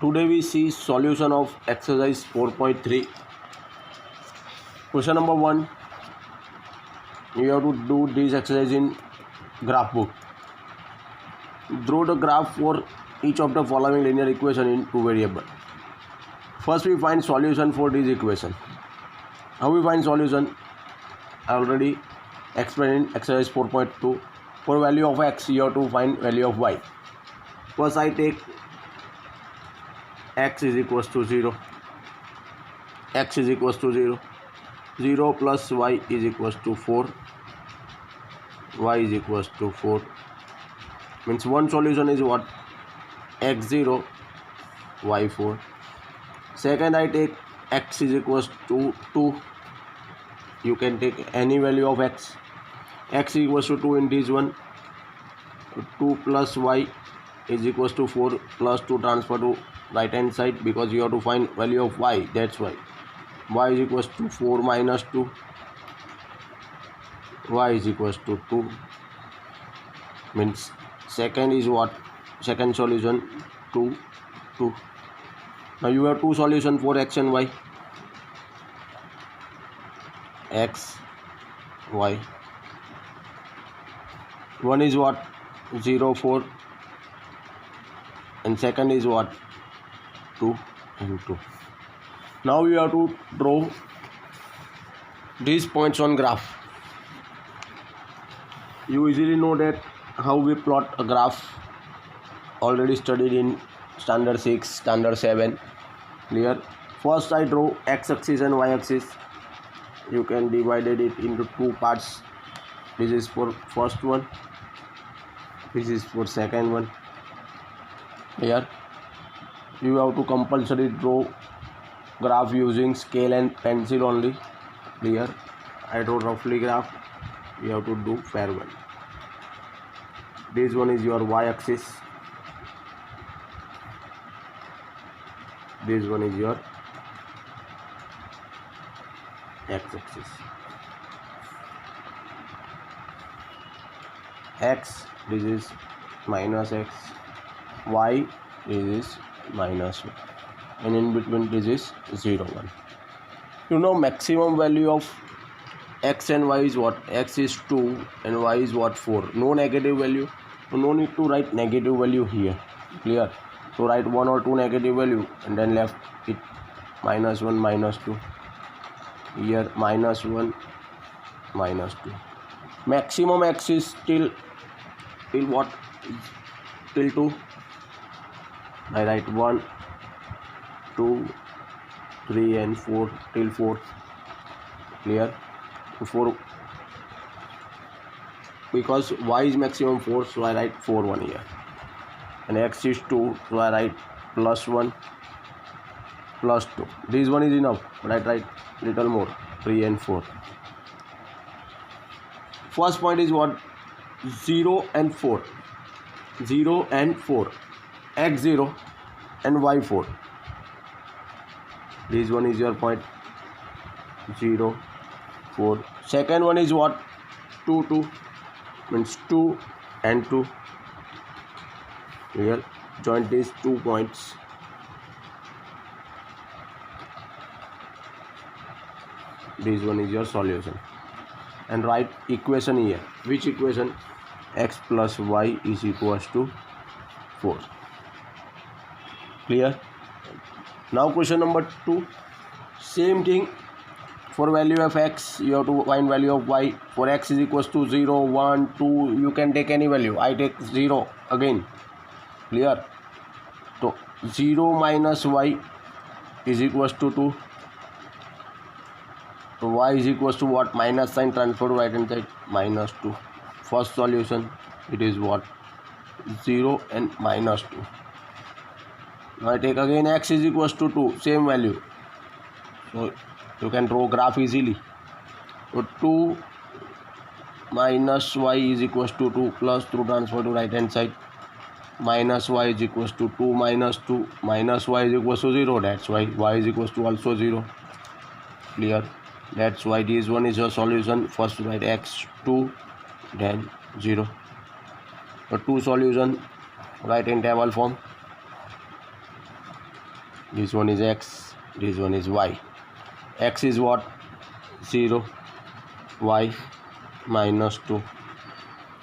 Today we see solution of exercise 4.3. Question number 1. You have to do this exercise in graph book. Draw the graph for each of the following linear equation in two variables. First we find solution for this equation. How we find solution? I already explained in exercise 4.2. For value of x, you have to find value of y. First I take x is equals to 0. X is equals to 0. 0 plus y is equals to 4. Y is equals to 4. Means one solution is what? x0, y4. Second I take x is equals to 2. You can take any value of x. X is equals to 2 in this one. 2 plus y is equals to 4 plus 2 transfer to right hand side because you have to find value of y. That's why y is equals to 4 minus 2. Y is equals to 2. Means second is what? Second solution 2, 2. Now you have two solutions for x and y. X, y. One is what? 0, 4. And second is what? 2 and 2. Now you have to draw these points on graph. You easily know that how we plot a graph. Already studied in standard 6, standard 7. Clear? First I draw x-axis and y-axis. You can divide it into two parts. This is for first one. This is for second one. Here you have to compulsory draw graph using scale and pencil only. Clear? I draw roughly graph. You have to do fair one. This one is your y-axis. This one is your x-axis. X, this is minus x. Y, this is minus 1. And in between this is 0, 1. You know maximum value of x and y is what? X is 2 and y is what? 4. No negative value. So no need to write negative value here. Clear? So write 1 or 2 negative value and then left it minus 1, minus 2. Here minus 1, minus 2. Maximum x is till what? Till 2. I write 1, 2, 3 and 4 till 4. Clear? 4 because y is maximum 4, so I write 4, 1 here. And x is 2, so I write plus 1, plus 2. This one is enough, but I write little more, 3 and 4. First point is what? 0 and 4. 0 and 4. x0 and y4. This one is your point 0, 4. Second one is what? 2, 2. Means 2 and 2. Here join these 2 points. This one is your solution. And write equation here. Which equation? X plus y is equals to 4. Clear? Now question number 2. Same thing. For value of x, you have to find value of y. For x is equals to 0, 1, 2. You can take any value. I take 0 again. Clear? So 0 minus y is equals to 2. So y is equals to what? Minus sign transfer to right hand side, minus 2. First solution, it is what? 0 and minus 2. Now I take again x is equals to 2, same value. So you can draw graph easily. So 2 minus y is equals to 2 plus 2 transfer to right hand side. Minus y is equals to 2 minus 2 minus y is equals to 0. That's why y is equals to also 0. Clear? That's why this one is your solution. First write x2, then 0. So two solution write in table form. this one is x, this one is y. X is what? 0, y minus 2.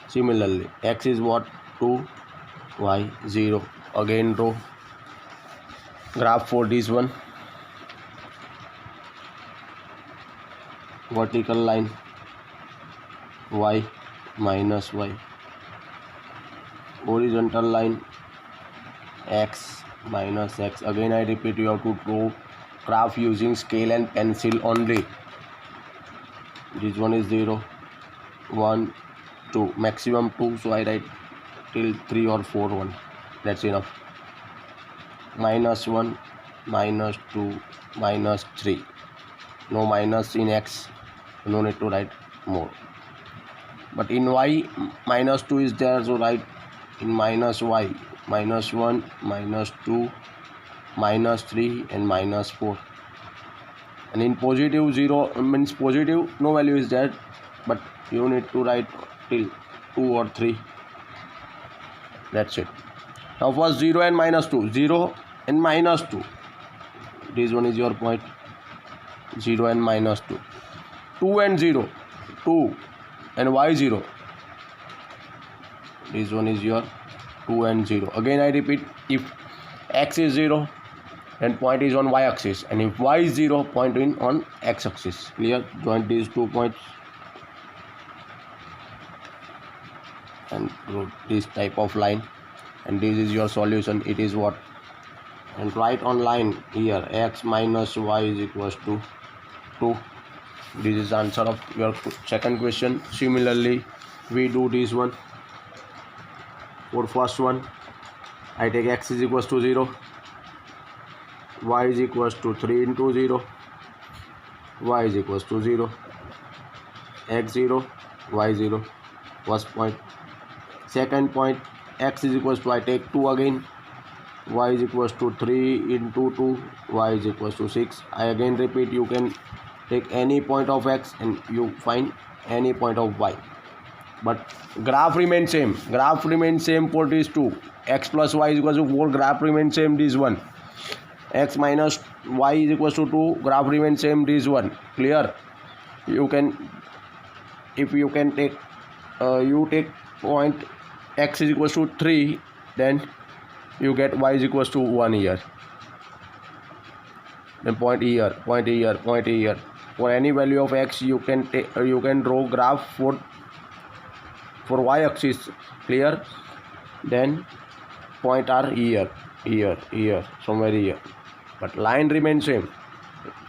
Similarly, x is what? 2, y 0. Again draw graph for this one. Vertical line y minus y, horizontal line x minus x. Again I repeat, you have to draw graph using scale and pencil only. This one is 0, 1, 2, maximum 2, so I write till 3 or 4 1, that's enough. Minus 1, minus 2, minus 3. No minus in x, no need to write more. But in y, minus 2 is there, so write in minus y, minus 1, minus 2, minus 3 and minus 4. And in positive 0 means positive, no value is there, but you need to write till 2 or 3. That's it. Now first 0 and minus 2, 0 and minus 2. This one is your point, 0 and minus 2. 2 and 0, 2 and y 0. This one is your 2 and 0. Again I repeat, if x is 0, then point is on y-axis, and if y is 0, point in on x-axis. Clear? Join these 2 points and draw this type of line, and this is your solution. It is what? And write on line here, x minus y is equals to 2. This is the answer of your second question. Similarly, we do this one. For first one, I take x is equals to 0, y is equals to 3 into 0, y is equals to 0, x 0, y 0. First point. Second point, x is equals to, I take 2 again, y is equals to 3 into 2, y is equals to 6. I again repeat, you can take any point of x and you find any point of y, but graph remains same. Graph remains same for these two. X plus y is equals to 4, graph remains same this one. X minus y is equals to 2, graph remains same this one. Clear? You can, if you can take you take point x is equals to 3, then you get y is equals to 1 here. Then point here, point here, point here. For any value of x, you can take, you can draw graph for y-axis. Clear? Then point are here, here, here, somewhere here. But line remains same.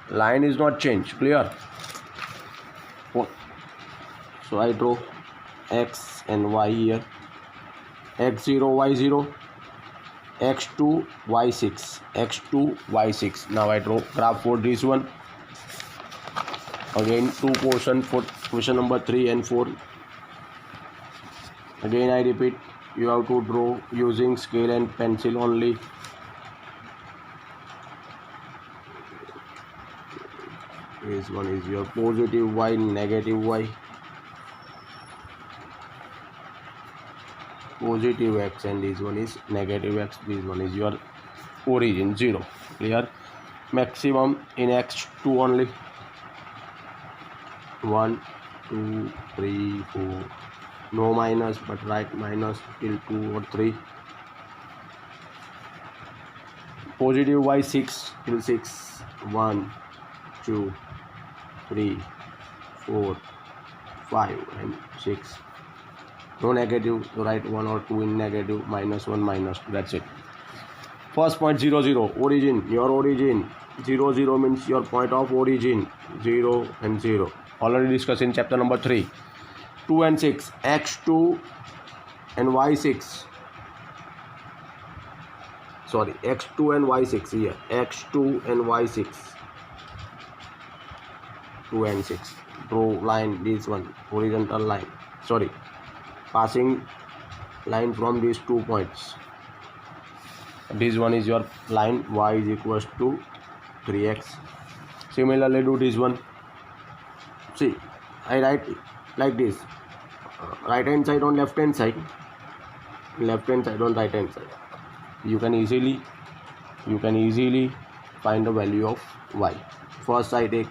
Line is not changed. Clear? So I draw x and y here. x0, y0, x2, y6, x2, y6. Now I draw graph for this one. Again 2 portion for question number 3 and 4. Again I repeat, you have to draw using scale and pencil only. This one is your positive y, negative y, positive x, and this one is negative x. This one is your origin 0. Clear? Maximum in x2 only. 1, 2, 3, 4. No minus, but write minus till 2 or 3. Positive y 6 till 6. 1, 2, 3, 4, 5 and 6. No negative, so write 1 or 2 in negative, minus 1, minus 2. That's it. First point 0, 0. Origin, your origin. 0, 0 means your point of origin. 0 and 0. Already discussed in chapter number 3. 2 and 6. x2 and y6. Sorry, x2 and y6 here. x2 and y6. 2 and 6. Draw line, this one, horizontal line. Sorry, passing line from these 2 points. This one is your line, y is equals to 3x. Similarly do this one. See, I write like this, right hand side on left hand side, left hand side on right hand side. You can easily find the value of y. First I take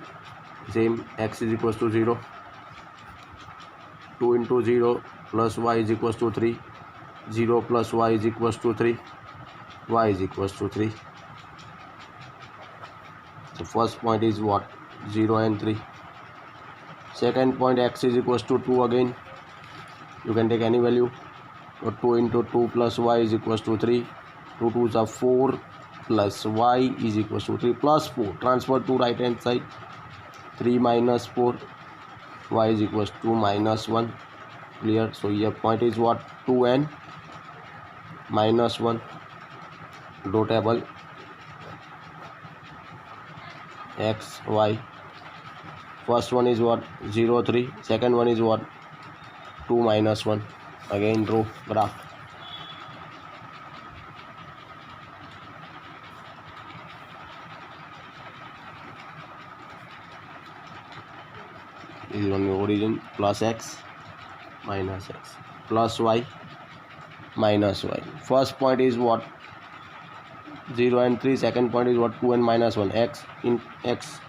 same, x is equals to 0, 2 into 0 plus y is equals to 3, 0 plus y is equals to 3, y is equals to 3. So first point is what? 0 and 3. Second point, x is equals to 2 again. You can take any value. So 2 into 2 plus y is equals to 3. 2 2s are 4 plus y is equals to 3 plus 4. Transfer to right hand side. 3 minus 4. Y is equals to minus 1. Clear? So your point is what? 2 and minus 1. Draw table. X, y. First one is what? 0 3. Second one is what? 2 minus 1. Again draw graph. This is on the origin. Plus x minus x plus y minus y. First point is what? 0 and 3. Second point is what? 2 and minus 1. X in x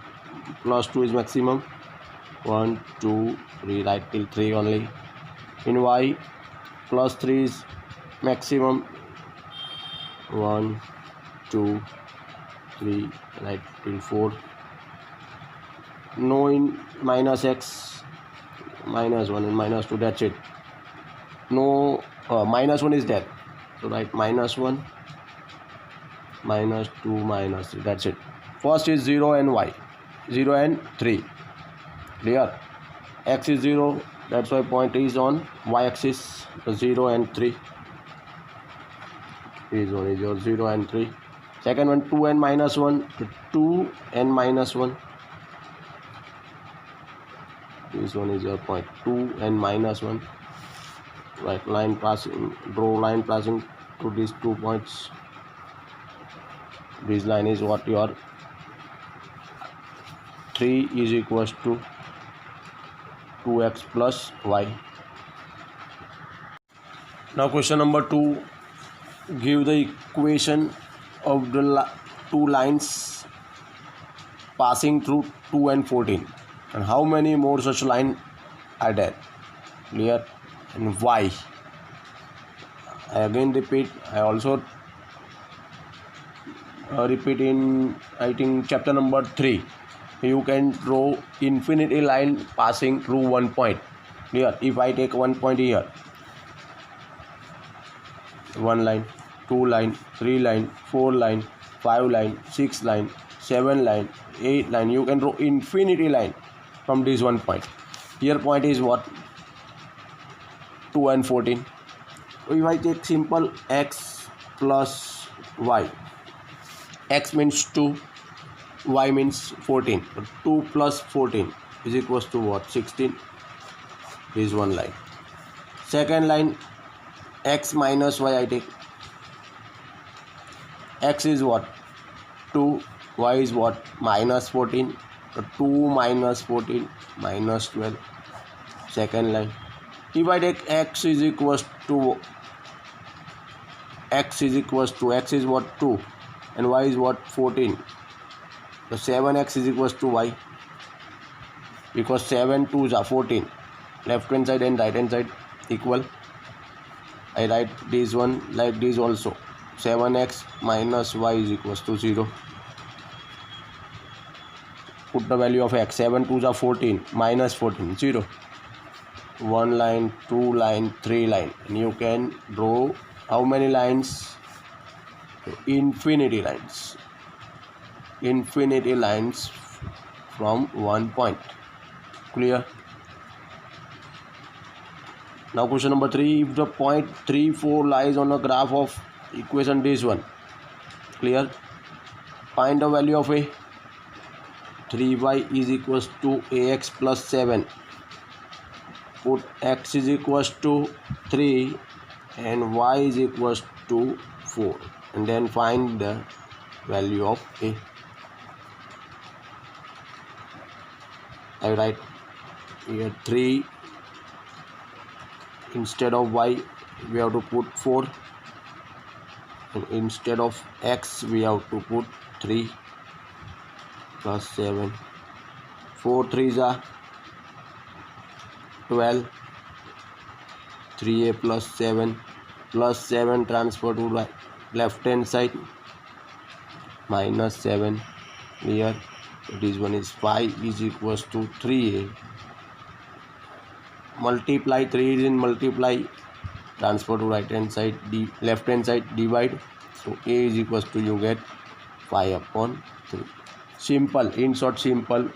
plus 2 is maximum. 1 2 3, right till 3 only. In y plus 3 is maximum. 1 2 3, right till 4. No in minus x, minus 1 and minus 2, that's it. No, minus 1 is there, so write minus 1, minus 2, minus 3, that's it. First is 0 and y, 0 and 3. Clear? X is 0, that's why point is on y axis. 0 and 3. This one is your 0 and 3. Second one, 2 and minus 1. 2 and minus 1. This one is your point. 2 and minus 1. Right, line passing, draw line passing to these 2 points. This line is what? Your 3 is equals to 2x plus y. Now question number 2. Give the equation of the two lines passing through 2 and 14. And how many more such lines are there? Clear? And why? I again repeat. I also repeat in, I think, chapter number 3. You can draw infinity line passing through one point. Clear? If I take one point here, 1 line, 2 line, 3 line, 4 line, 5 line, 6 line, 7 line, 8 line. You can draw infinity line from this one point. Here point is what? 2 and 14. If I take simple x plus y, x means 2, y means 14. 2 plus 14 is equals to what? 16. This is one line. Second line, x minus y I take. X is what? 2, y is what? Minus 14. 2 minus 14 minus 12. Second line. If I take x is equals to x is what? 2 and y is what? 14. So 7x is equals to y, because 7 2s are 14. Left hand side and right hand side equal. I write this one like this also. 7x minus y is equals to 0. Put the value of x. 7 2s are 14 minus 14, 0. 1 line, 2 line, 3 line. And you can draw how many lines? Infinity lines. Infinity lines from one point. Clear? Now question number 3. If the point 3 4 lies on a graph of equation this one. Clear? Find the value of a. 3y is equals to ax plus 7. Put x is equals to 3 and y is equals to 4, and then find the value of a. I write here 3. Instead of y we have to put 4, and instead of x we have to put 3. plus 7, 4 3s are 12, 3a plus 7 transfer to left hand side, minus 7 here. So this one is 5 is equals to 3a, multiply 3 is in multiply, transfer to right hand side, left hand side, divide. So a is equals to, you get 5/3. Simple, in short, simple.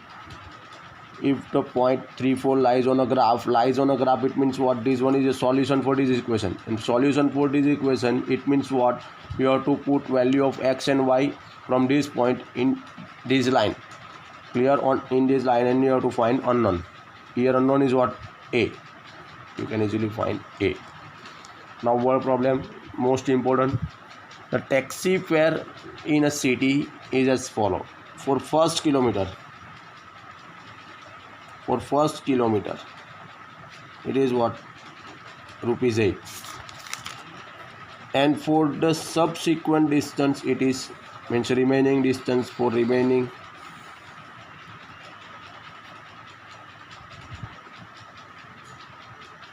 If the point 3 4 lies on a graph, it means what? This one is a solution for this equation, and solution for this equation, it means what? You have to put value of x and y from this point in this line, clear, on in this line, and you have to find unknown. Here unknown is what? A. You can easily find A. Now word problem, most important. The taxi fare in a city is as follow. For first kilometer, it is what? ₹8. And for the subsequent distance, it is, means remaining distance, for remaining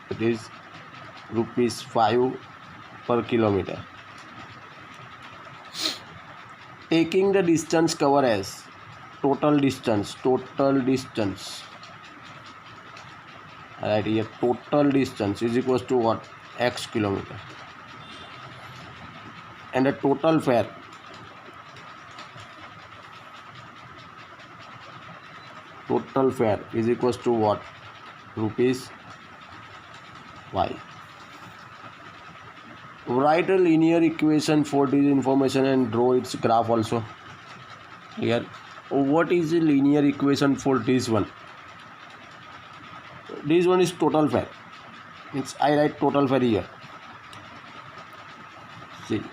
it is ₹5 per kilometer. Taking the distance cover as total distance. Right here, total distance is equals to what? X kilometer. And the total fare is equals to what? ₹Y. Write a linear equation for this information and draw its graph also. Here, what is the linear equation for this one? This one is total fare. Means I write total fare here. See,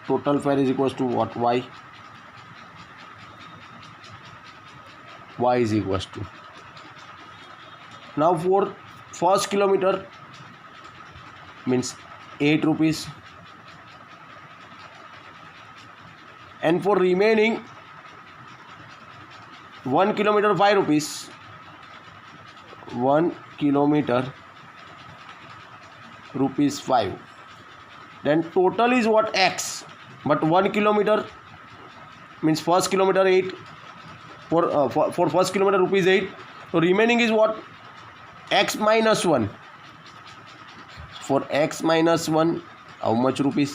total fare is equals to what? Y. Y is equals to. Now for first kilometer, means ₹8, and for remaining 1 kilometer ₹5. 1 kilometer ₹5. Then total is what? X. But 1 kilometer means first kilometer 8. For first kilometer ₹8. So remaining is what? X minus 1. For x minus 1, how much rupees?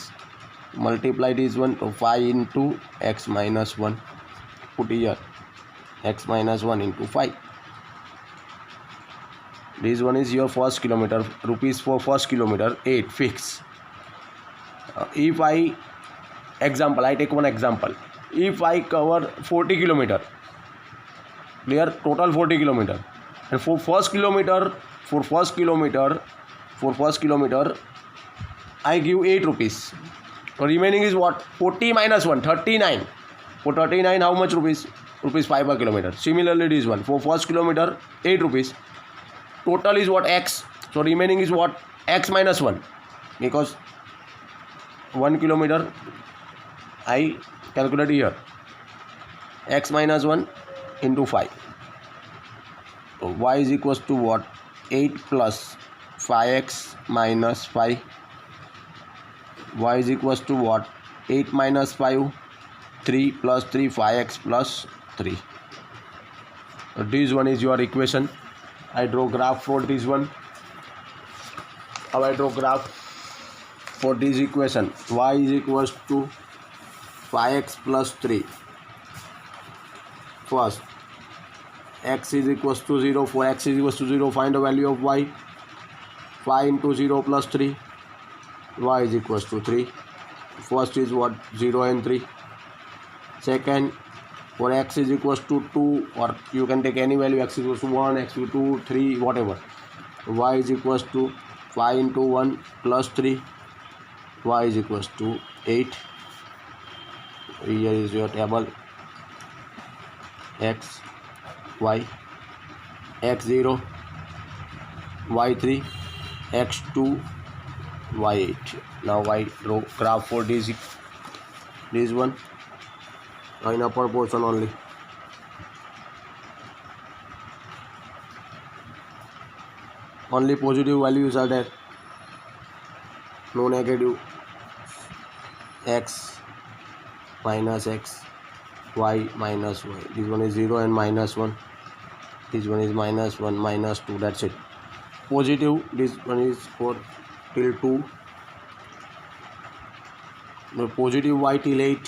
Multiply this one, so 5 into x minus 1. Put here x minus 1 into 5. This one is your first kilometer, rupees for first kilometer, 8 fix. If I take one example. If I cover 40 kilometer, clear, total 40 kilometer, and for first kilometer, I give ₹8. So remaining is what? 40 minus 1, 39. For 39, how much rupees? ₹5 per kilometer. Similarly, this one, for first kilometer, ₹8. Total is what? X. So remaining is what? X minus 1. Because 1 kilometer, I calculate here. X minus 1 into 5. So y is equals to what? 8 plus 5x minus 5. Y is equals to what? 8 minus 5, 3 plus 3, 5x plus 3. So this one is your equation. I draw graph for this one. Now I draw graph for this equation. Y is equals to 5x plus 3. First, x is equals to 0. For x is equals to 0, find the value of y. 5 into 0 plus 3. Y is equals to 3. First is what? 0 and 3. Second, for x is equals to 2, or you can take any value, x is equals to 1, x is equal to 3, whatever. Y is equals to 5 into 1 plus 3. Y is equals to 8. Here is your table. X, Y, x0, y3, x2, y8. Now I draw graph for this one in upper portion only. only positive values are there, no negative. X minus x, y minus y. This one is 0 and minus 1. This one is minus 1, minus 2. That's it. Positive, this one is for till 2. No, positive y till 8.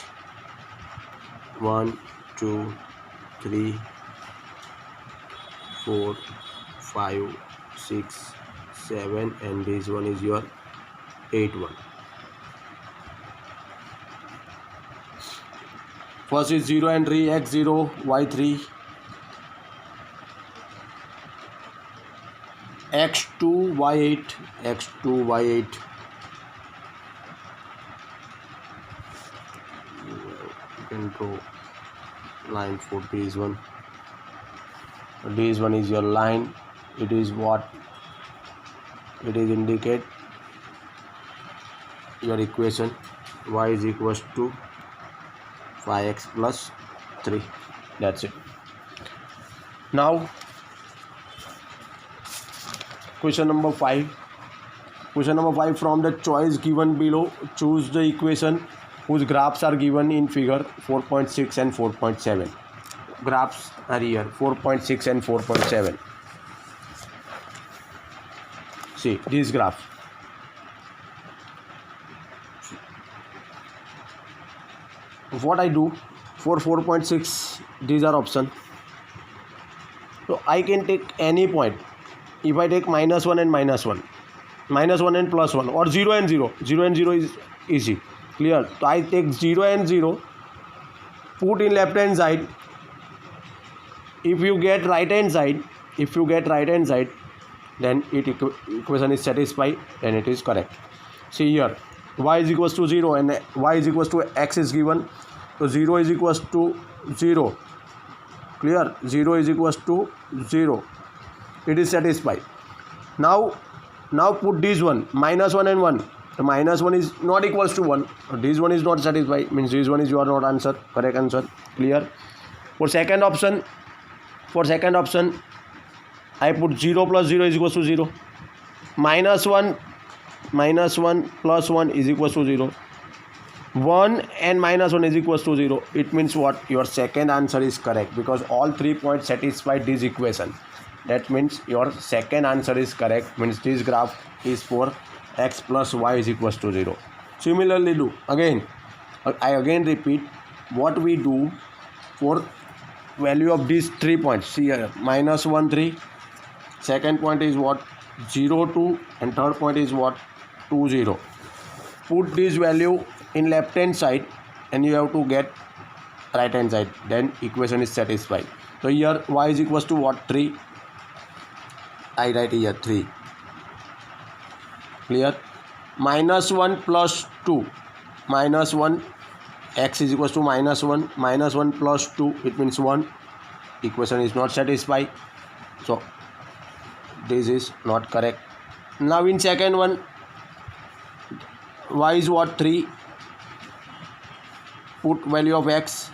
1, 2, 3, 4, 5, 6, 7, and this one is your 8 one. First is 0 and 3, x0, y3, x2, y8, x2, y8. You can draw line for this one. This one is your line. It is what? It is indicate your equation y is equals to 5x plus 3. That's it. Now question number 5. Question number 5, from the choice given below, choose the equation whose graphs are given in figure 4.6 and 4.7. Graphs are here, 4.6 and 4.7. See this graph. What I do for 4.6, these are option. So I can take any point. If I take minus 1 and minus 1, minus 1 and plus 1, or 0 and 0, 0 and 0 is easy, clear. So I take 0 and 0, put in left hand side. If you get right hand side, then equation is satisfied, then it is correct. See here, y is equals to 0 and y is equals to x is given. So 0 is equals to 0, clear. 0 is equals to 0. It is satisfied. Now put this one, minus 1 and 1. The minus 1 is not equals to 1. This one is not satisfied, means this one is your not answer, correct answer, clear. For second option, I put 0 plus 0 is equals to 0. Minus 1 plus 1 is equals to 0. 1 and minus 1 is equals to 0. It means what? Your second answer is correct, because all 3 points satisfy this equation. That means your second answer is correct, means this graph is for x plus y is equals to 0. Similarly do again. I again repeat what we do for value of these 3 points. See here, minus 1, 3. Second point is what? 0, 2. And third point is what? 2, 0. Put this value in left hand side and you have to get right hand side, then equation is satisfied. So here y is equals to what? 3. I write here 3, clear. Minus 1 plus 2, minus 1, x is equals to minus 1, minus 1 plus 2, it means 1. Equation is not satisfied, so this is not correct. Now in second one, y is what? 3. Put value of x,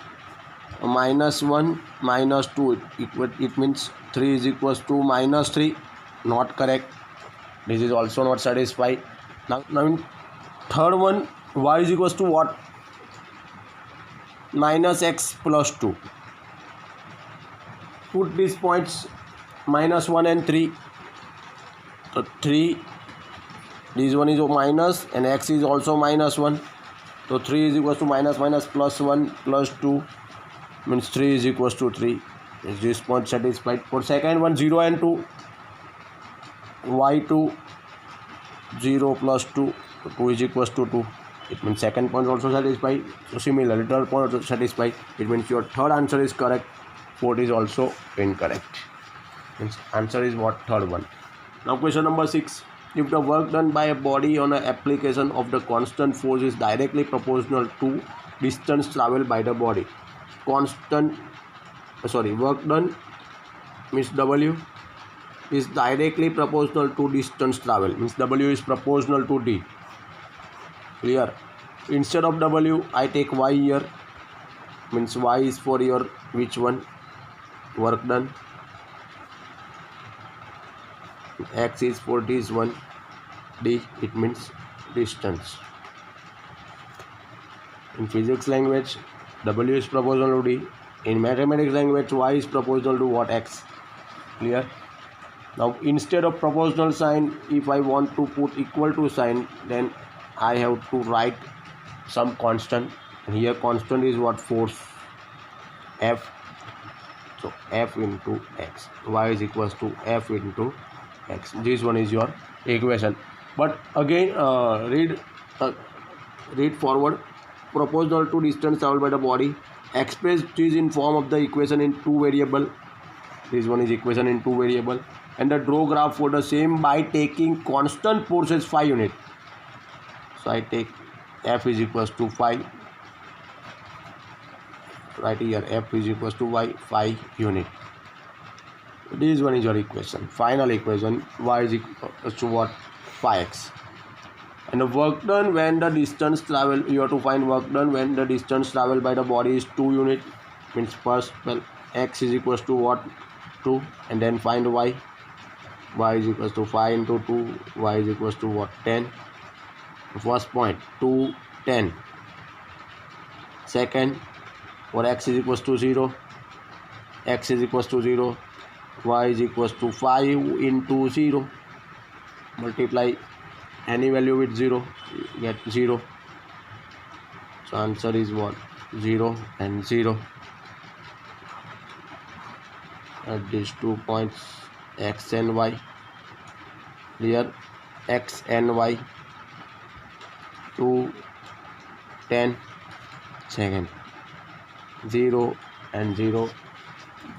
minus 1 minus 2, it means 3 is equals to minus 3. Not correct. This is also not satisfied. Now in third one, y is equals to what? Minus x plus 2. Put these points, minus 1 and 3. So 3, this one is minus and x is also minus 1. So 3 is equals to minus plus 1 plus 2, means 3 is equals to 3. Is this point satisfied? For second one, 0 and 2, y2, 0 plus 2, 2 is equals to 2. It means second point also satisfied. So similarly, third point also satisfied. It means your third answer is correct. Fourth is also incorrect. Means answer is what? Third one. Now question number 6. If the work done by a body on an application of the constant force is directly proportional to distance traveled by the body. Work done means W is directly proportional to distance travel, means W is proportional to D. Clear. Instead of W I take Y here, means Y is for your which one? Work done. X is 40 is 1, D it means distance. In physics language, W is proportional to D. In mathematics language, Y is proportional to what? X. Clear? Now instead of proportional sign, if I want to put equal to sign, then I have to write some constant. And here constant is what? Force, F. So F into X. Y is equals to F into X. This one is your equation. But again, read forward. Proportional to distance traveled by the body. Expressed is in form of the equation in two variable. This one is equation in two variable. And the draw graph for the same by taking constant force as 5 unit. So I take F is equals to 5. Right here F is equals to Y, 5 unit. This one is your equation. Final equation. Y is equals to what? 5x. And the work done when the distance travel, you have to find work done when the distance traveled by the body is 2 unit. Means first, well, x is equals to what? 2, and then find y. Y is equals to 5 into 2. Y is equals to what? 10. First point 2, 10. Second, for x is equals to 0. X is equals to 0. Y is equals to 5 into 0. Multiply any value with 0, you get 0. So answer is what? 0 and 0. At these 2 points, x and y. Here x and y. 2, 10. Second, 0 and 0.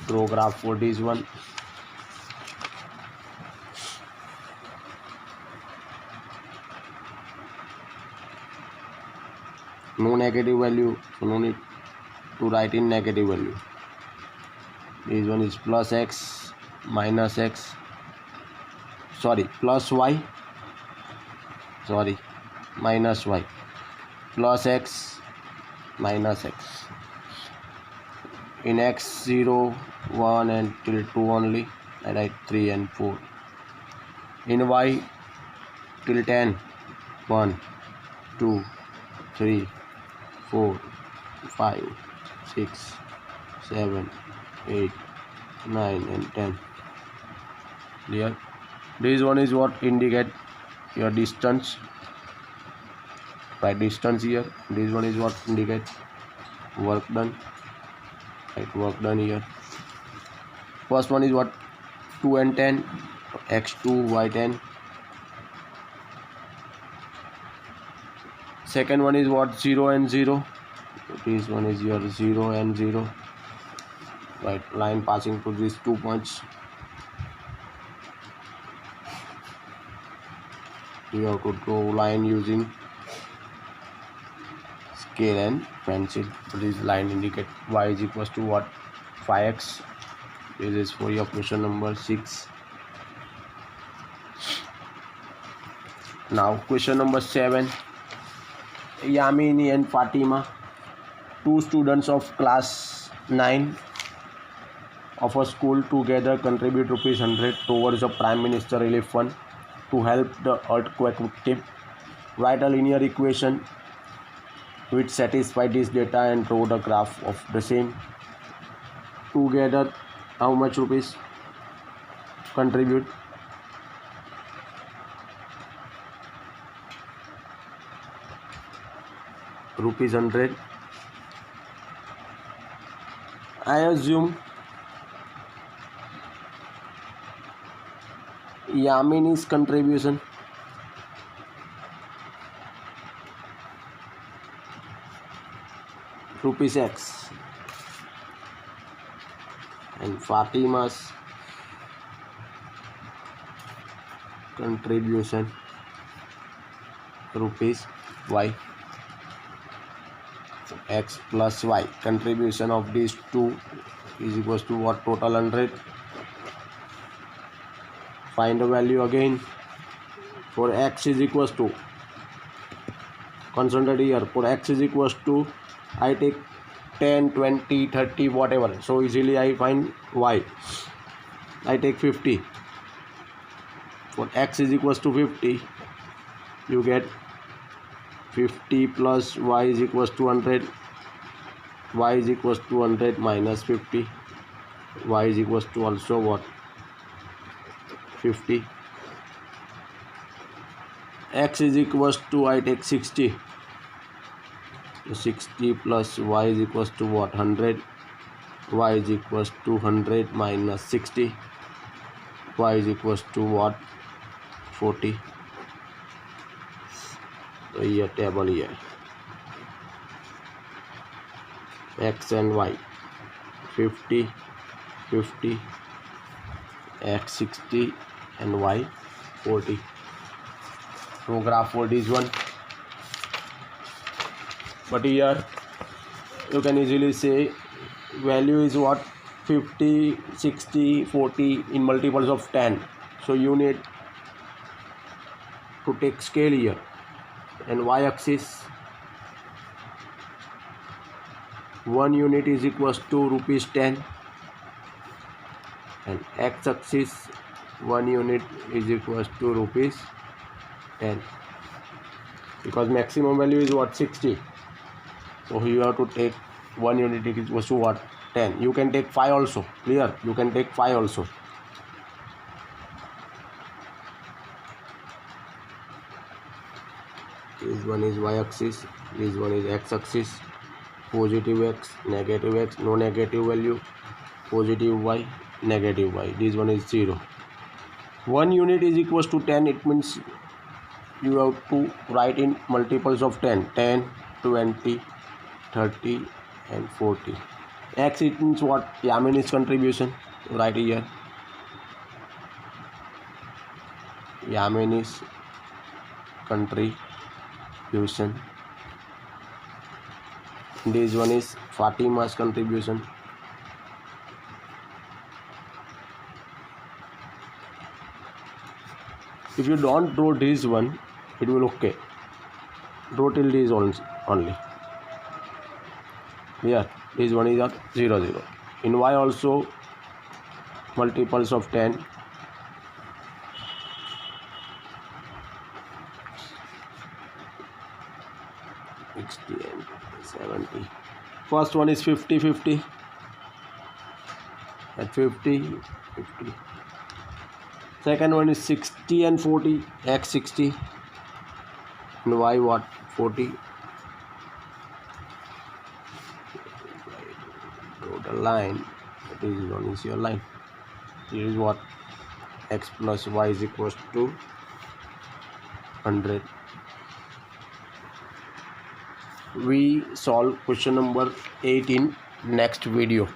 Draw graph for this one. No negative value, so no need to write in negative value. This one is plus x minus x, plus y, minus y, plus x minus x. In x 0, 1 and till 2 only, I write 3 and 4. In y till 10, 1, 2, 3, 4, 5, 6, 7, 8, 9 and 10. Clear? This one is what indicate your distance. Write distance here. This one is what indicate work done. Write work done here. First one is what? 2 and 10. X2, Y10. Second one is what? 0 and 0. This one is your 0 and 0. Right, line passing to these 2 points. You have to draw line using scale and pencil. This line indicate y is equals to what? 5x. This is for your question number 6. Now question number 7. Yamini and Fatima, 2 students of class 9 of a school, together contribute ₹100 towards a Prime Minister Relief Fund to help the earthquake victim. Write a linear equation which satisfies this data and draw the graph of the same. Together, how much rupees contribute? ₹100. I assume Yamini's contribution ₹X and Fatima's contribution ₹Y. X plus y, contribution of these two is equals to what? Total 100. Find the value again. For x is equals to, concentrate here, for x is equals to, I take 10, 20, 30, whatever, so easily I find y. I take 50. For x is equals to 50, you get 50 plus y is equals to 100. Y is equals to 100 minus 50. Y is equals to also what? 50. X is equals to, I take 60. 60 plus y is equals to what? 100. Y is equals to 100 minus 60. Y is equals to what? 40. So here table here. X and y. 50, 50, x 60 and y 40. So graph for this one. But here you can easily say value is what? 50, 60, 40 in multiples of 10. So you need to take scale here. And y-axis, 1 unit is equals to rupees 10. And x-axis, 1 unit is equals to rupees 10. Because maximum value is what? 60. So you have to take 1 unit is equals to what? 10. You can take 5 also. Clear? You can take 5 also. This one is y-axis. This one is x-axis. Positive x, negative x, no negative value. Positive y, negative y. This one is 0. 1 unit is equals to 10. It means you have to write in multiples of 10. 10, 20, 30 and 40. X, it means what? Yamini's contribution. Right here. Yamini's contribution. This one is Fatima's contribution. If you don't draw this one, it will okay. Draw till this only. Here, this one is at 0, 0. In y also multiples of 10. And 70. First one is 50, 50. At 50, 50. Second one is 60 and 40. X 60. And y what? 40. Total line. This one is your line. Here is what? X plus y is equals to 100. We solve question number 8 in next video.